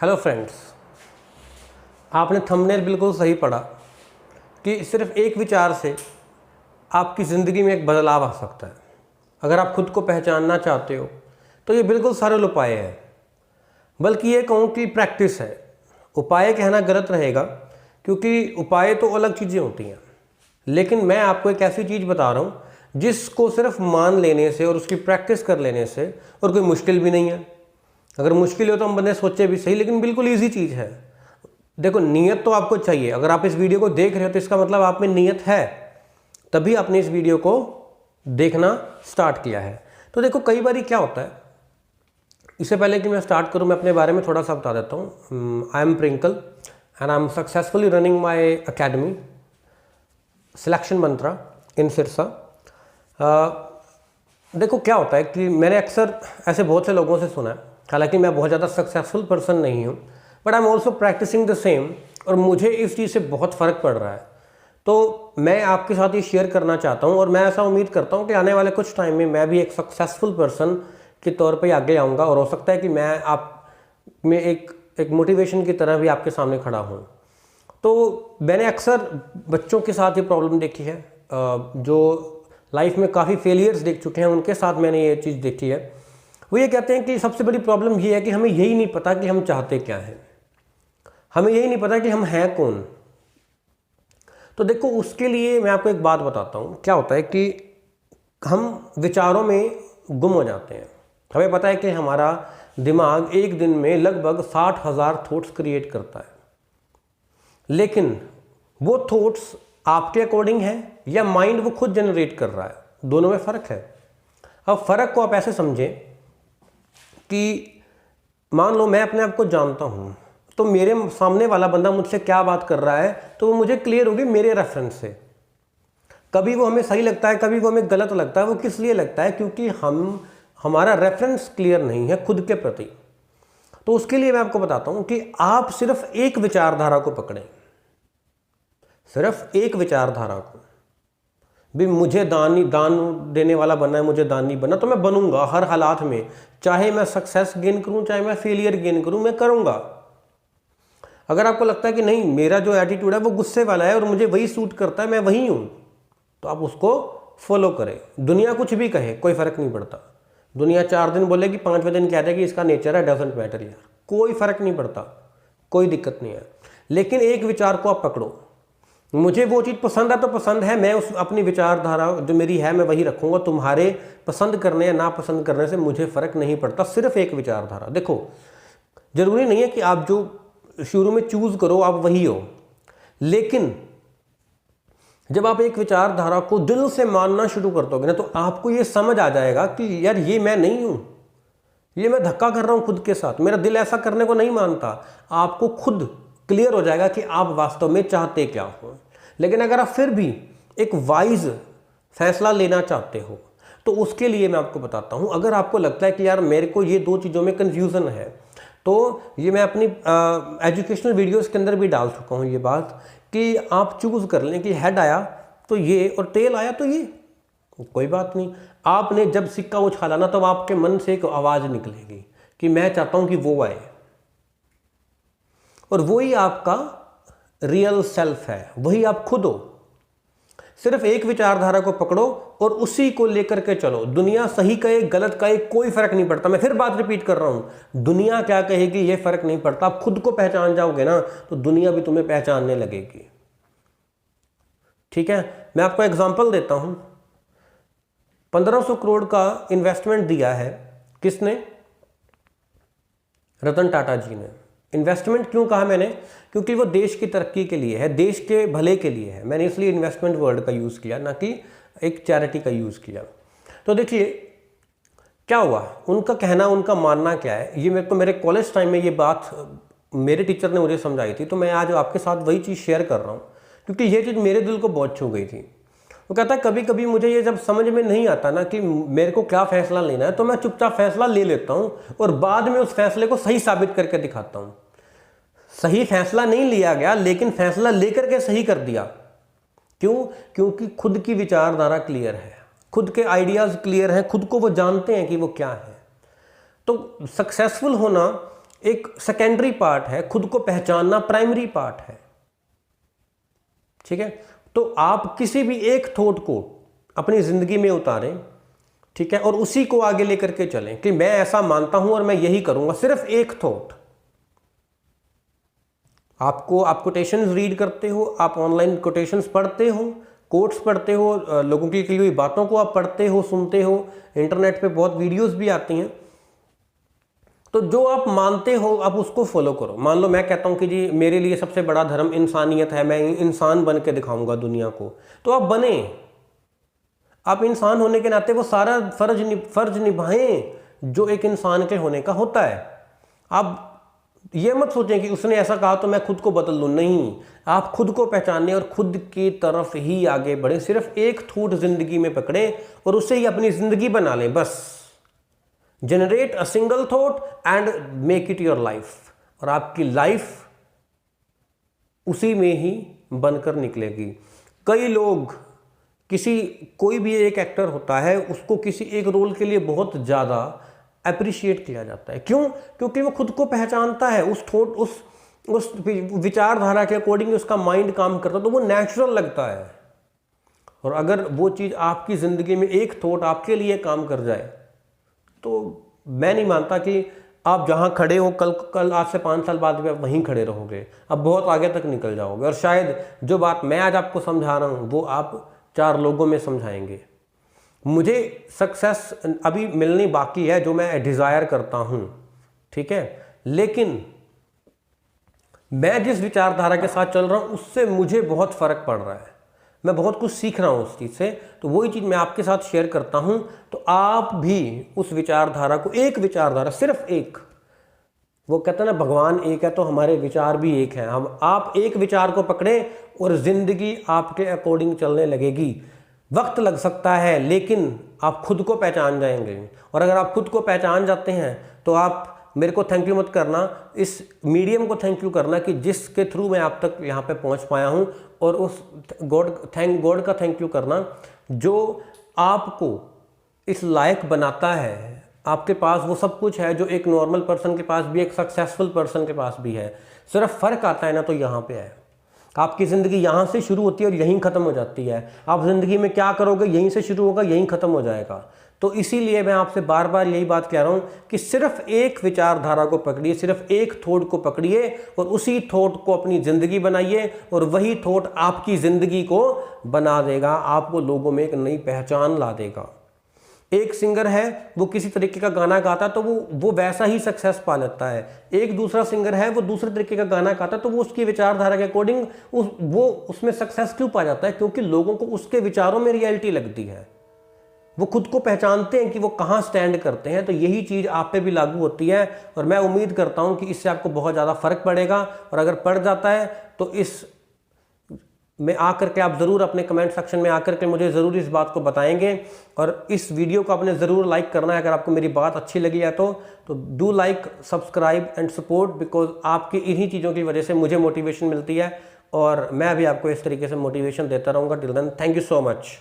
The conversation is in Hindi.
हेलो फ्रेंड्स, आपने थंबनेल बिल्कुल सही पढ़ा कि सिर्फ एक विचार से आपकी ज़िंदगी में एक बदलाव आ सकता है। अगर आप खुद को पहचानना चाहते हो तो ये बिल्कुल सरल उपाय है, बल्कि ये कहूँ कि प्रैक्टिस है। उपाय कहना गलत रहेगा क्योंकि उपाय तो अलग चीज़ें होती हैं, लेकिन मैं आपको एक ऐसी चीज़ बता रहा हूँ जिसको सिर्फ मान लेने से और उसकी प्रैक्टिस कर लेने से, और कोई मुश्किल भी नहीं है। अगर मुश्किल हो तो हम बंदे सोचे भी सही, लेकिन बिल्कुल ईजी चीज़ है। देखो, नियत तो आपको चाहिए। अगर आप इस वीडियो को देख रहे हो तो इसका मतलब आप में नियत है, तभी आपने इस वीडियो को देखना स्टार्ट किया है। तो देखो, कई बार क्या होता है, इससे पहले कि मैं स्टार्ट करूं मैं अपने बारे में थोड़ा सा बता देता हूं। I am Prinkle and I am successfully running my academy selection Mantra in Sirsa. देखो, क्या होता है कि मैंने अक्सर ऐसे बहुत से लोगों से सुना है, हालांकि मैं बहुत ज़्यादा सक्सेसफुल पर्सन नहीं हूँ, but I am also practising the same, और मुझे इस चीज़ से बहुत फ़र्क पड़ रहा है। तो मैं आपके साथ ये शेयर करना चाहता हूँ, और मैं ऐसा उम्मीद करता हूँ कि आने वाले कुछ टाइम में मैं भी एक सक्सेसफुल पर्सन के तौर पे आगे आऊँगा, और हो सकता है कि मैं आप में एक मोटिवेशन की तरह भी आपके सामने खड़ा हूँ। तो मैंने अक्सर बच्चों के साथ ये प्रॉब्लम देखी है, जो लाइफ में काफ़ी फेलियर्स देख चुके हैं, उनके साथ मैंने ये चीज़ देखी है। वो ये कहते हैं कि सबसे बड़ी प्रॉब्लम ये है कि हमें यही नहीं पता कि हम चाहते क्या हैं, हमें यही नहीं पता कि हम हैं कौन। तो देखो, उसके लिए मैं आपको एक बात बताता हूँ। क्या होता है कि हम विचारों में गुम हो जाते हैं। हमें पता है कि हमारा दिमाग एक दिन में लगभग 60,000 थॉट्स क्रिएट करता है, लेकिन वो थॉट्स आपके अकॉर्डिंग है या माइंड वो खुद जनरेट कर रहा है, दोनों में फ़र्क है। अब फ़र्क को आप ऐसे समझें कि मान लो मैं अपने आप को जानता हूँ, तो मेरे सामने वाला बंदा मुझसे क्या बात कर रहा है तो वो मुझे क्लियर होगी मेरे रेफरेंस से। कभी वो हमें सही लगता है, कभी वो हमें गलत लगता है। वो किस लिए लगता है? क्योंकि हमारा रेफरेंस क्लियर नहीं है खुद के प्रति। तो उसके लिए मैं आपको बताता हूँ कि आप सिर्फ एक विचारधारा को पकड़ें, सिर्फ एक विचारधारा को। भी मुझे दान देने वाला बनना है, मुझे दान नहीं बनना, तो मैं बनूंगा हर हालात में। चाहे मैं सक्सेस गेन करूं, चाहे मैं फेलियर गेन करूं, मैं करूंगा। अगर आपको लगता है कि नहीं, मेरा जो एटीट्यूड है वो गुस्से वाला है और मुझे वही सूट करता है, मैं वही हूं, तो आप उसको फॉलो करें। दुनिया कुछ भी कहे, कोई फर्क नहीं पड़ता। दुनिया 4 दिन बोलेगी, 5वें दिन कह देगी कि इसका नेचर है, डजंट मैटर यार, कोई फर्क नहीं पड़ता, कोई दिक्कत नहीं है। लेकिन एक विचार को आप पकड़ो। मुझे वो चीज़ पसंद है तो पसंद है, मैं उस अपनी विचारधारा जो मेरी है मैं वही रखूँगा। तुम्हारे पसंद करने या ना पसंद करने से मुझे फ़र्क नहीं पड़ता, सिर्फ एक विचारधारा। देखो, ज़रूरी नहीं है कि आप जो शुरू में चूज़ करो आप वही हो, लेकिन जब आप एक विचारधारा को दिल से मानना शुरू कर दोगे ना, तो आपको ये समझ आ जाएगा कि यार ये मैं नहीं हूँ, ये मैं धक्का कर रहा हूँ खुद के साथ, मेरा दिल ऐसा करने को नहीं मानता। आपको खुद क्लियर हो जाएगा कि आप वास्तव में चाहते क्या हो। लेकिन अगर आप फिर भी एक वाइज फैसला लेना चाहते हो, तो उसके लिए मैं आपको बताता हूं। अगर आपको लगता है कि यार मेरे को ये 2 चीज़ों में कन्फ्यूज़न है, तो ये मैं अपनी एजुकेशनल वीडियोस के अंदर भी डाल चुका हूं ये बात, कि आप चूज़ कर लें कि हेड आया तो ये और टेल आया तो ये, कोई बात नहीं। आपने जब सिक्का उछाला ना, तब आपके मन से एक आवाज़ निकलेगी कि मैं चाहता हूं कि वो आए, और वही आपका रियल सेल्फ है, वही आप खुद हो। सिर्फ एक विचारधारा को पकड़ो और उसी को लेकर के चलो। दुनिया सही कहे गलत कहे कोई फर्क नहीं पड़ता। मैं फिर बात रिपीट कर रहा हूं, दुनिया क्या कहेगी ये फर्क नहीं पड़ता। आप खुद को पहचान जाओगे ना, तो दुनिया भी तुम्हें पहचानने लगेगी। ठीक है, मैं आपको एग्जांपल देता हूं। 1500 करोड़ का इन्वेस्टमेंट दिया है किसने? रतन टाटा जी ने। इन्वेस्टमेंट क्यों कहा मैंने? क्योंकि वो देश की तरक्की के लिए है, देश के भले के लिए है। मैंने इसलिए इन्वेस्टमेंट वर्ड का यूज़ किया, ना कि एक चैरिटी का यूज़ किया। तो देखिए क्या हुआ, उनका कहना, उनका मानना क्या है, ये मेरे को मेरे कॉलेज टाइम में ये बात मेरे टीचर ने मुझे समझाई थी। तो मैं आज आपके साथ वही चीज़ शेयर कर रहा हूँ, क्योंकि ये चीज़ मेरे दिल को बहुत छू गई थी। वो कहता है कभी कभी मुझे ये जब समझ में नहीं आता ना कि मेरे को क्या फ़ैसला लेना है, तो मैं चुपचाप फैसला ले लेता हूँ और बाद में उस फैसले को सही साबित करके दिखाता हूँ। सही फैसला नहीं लिया गया, लेकिन फैसला लेकर के सही कर दिया। क्यों? क्योंकि खुद की विचारधारा क्लियर है, खुद के आइडियाज़ क्लियर हैं, खुद को वो जानते हैं कि वो क्या है। तो सक्सेसफुल होना एक सेकेंडरी पार्ट है, खुद को पहचानना प्राइमरी पार्ट है। ठीक है, तो आप किसी भी एक थॉट को अपनी जिंदगी में उतारें, ठीक है, और उसी को आगे लेकर के चलें कि मैं ऐसा मानता हूं और मैं यही करूंगा। सिर्फ एक थॉट। आप कोटेशंस रीड करते हो, आप ऑनलाइन कोटेशंस पढ़ते हो, कोट्स पढ़ते हो, लोगों की हुई बातों को आप पढ़ते हो, सुनते हो, इंटरनेट पे बहुत वीडियोस भी आती हैं। तो जो आप मानते हो आप उसको फॉलो करो। मान लो मैं कहता हूं कि जी मेरे लिए सबसे बड़ा धर्म इंसानियत है, मैं इंसान बन के दिखाऊंगा दुनिया को, तो आप बने। आप इंसान होने के नाते वो सारा फर्ज निभाएं जो एक इंसान के होने का होता है। आप ये मत सोचें कि उसने ऐसा कहा तो मैं खुद को बदल लूं। नहीं, आप खुद को पहचानें और खुद की तरफ ही आगे बढ़ें। सिर्फ एक थॉट जिंदगी में पकड़ें और उससे ही अपनी जिंदगी बना लें। बस generate a single thought and make it your life, और आपकी लाइफ उसी में ही बनकर निकलेगी। कई लोग कोई भी एक एक्टर होता है, उसको किसी एक रोल के लिए बहुत ज़्यादा अप्रिशिएट किया जाता है। क्यों? क्योंकि वो खुद को पहचानता है, उस विचारधारा के अकॉर्डिंग उसका माइंड काम करता है, तो वो नेचुरल लगता है। और अगर वो चीज़ आपकी ज़िंदगी में एक थॉट आपके लिए काम कर जाए, तो मैं नहीं मानता कि आप जहाँ खड़े हो कल आज से 5 साल बाद भी आप वहीं खड़े रहोगे। आप बहुत आगे तक निकल जाओगे, और शायद जो बात मैं आज आपको समझा रहा हूँ वो आप 4 लोगों में समझाएंगे। मुझे सक्सेस अभी मिलनी बाकी है जो मैं डिज़ायर करता हूँ, ठीक है, लेकिन मैं जिस विचारधारा के साथ चल रहा हूँ उससे मुझे बहुत फ़र्क पड़ रहा है। मैं बहुत कुछ सीख रहा हूँ उस चीज़ से, तो वही चीज़ मैं आपके साथ शेयर करता हूँ। तो आप भी उस विचारधारा को, एक विचारधारा, सिर्फ एक, वो कहते हैं ना भगवान एक है तो हमारे विचार भी एक हैं। आप एक विचार को पकड़ें और ज़िंदगी आपके अकॉर्डिंग चलने लगेगी। वक्त लग सकता है लेकिन आप खुद को पहचान जाएंगे, और अगर आप खुद को पहचान जाते हैं तो आप मेरे को थैंक यू मत करना, इस मीडियम को थैंक यू करना कि जिसके थ्रू मैं आप तक यहाँ पे पहुँच पाया हूँ, और उस गॉड का थैंक यू करना जो आपको इस लायक बनाता है। आपके पास वो सब कुछ है जो एक नॉर्मल पर्सन के पास भी, एक सक्सेसफुल पर्सन के पास भी है। सिर्फ फ़र्क आता है ना तो यहाँ पे है। आपकी ज़िंदगी यहाँ से शुरू होती है और यहीं ख़त्म हो जाती है। आप ज़िंदगी में क्या करोगे यहीं से शुरू होगा, यहीं ख़त्म हो जाएगा। तो इसीलिए मैं आपसे बार बार यही बात कह रहा हूँ कि सिर्फ एक विचारधारा को पकड़िए, सिर्फ एक थॉट को पकड़िए और उसी थॉट को अपनी ज़िंदगी बनाइए, और वही थॉट आपकी ज़िंदगी को बना देगा, आपको लोगों में एक नई पहचान ला देगा। एक सिंगर है, वो किसी तरीके का गाना गाता है तो वो वैसा ही सक्सेस पा लेता है। एक दूसरा सिंगर है, वो दूसरे तरीके का गाना गाता है तो वो उसकी विचारधारा के अकॉर्डिंग वो उसमें सक्सेस क्यों पा जाता है? क्योंकि लोगों को उसके विचारों में रियलिटी लगती है। वो खुद को पहचानते हैं कि वो कहाँ स्टैंड करते हैं। तो यही चीज़ आप पे भी लागू होती है, और मैं उम्मीद करता हूँ कि इससे आपको बहुत ज़्यादा फ़र्क पड़ेगा। और अगर पड़ जाता है तो इस में आकर के आप ज़रूर अपने कमेंट सेक्शन में आकर के मुझे ज़रूर इस बात को बताएंगे, और इस वीडियो को आपने ज़रूर लाइक करना है अगर आपको मेरी बात अच्छी लगी है तो do like, subscribe and support, because आपकी इन्हीं चीज़ों की वजह से मुझे मोटिवेशन मिलती है, और मैं भी आपको इस तरीके से मोटिवेशन देता रहूँगा। Till then, thank you so much.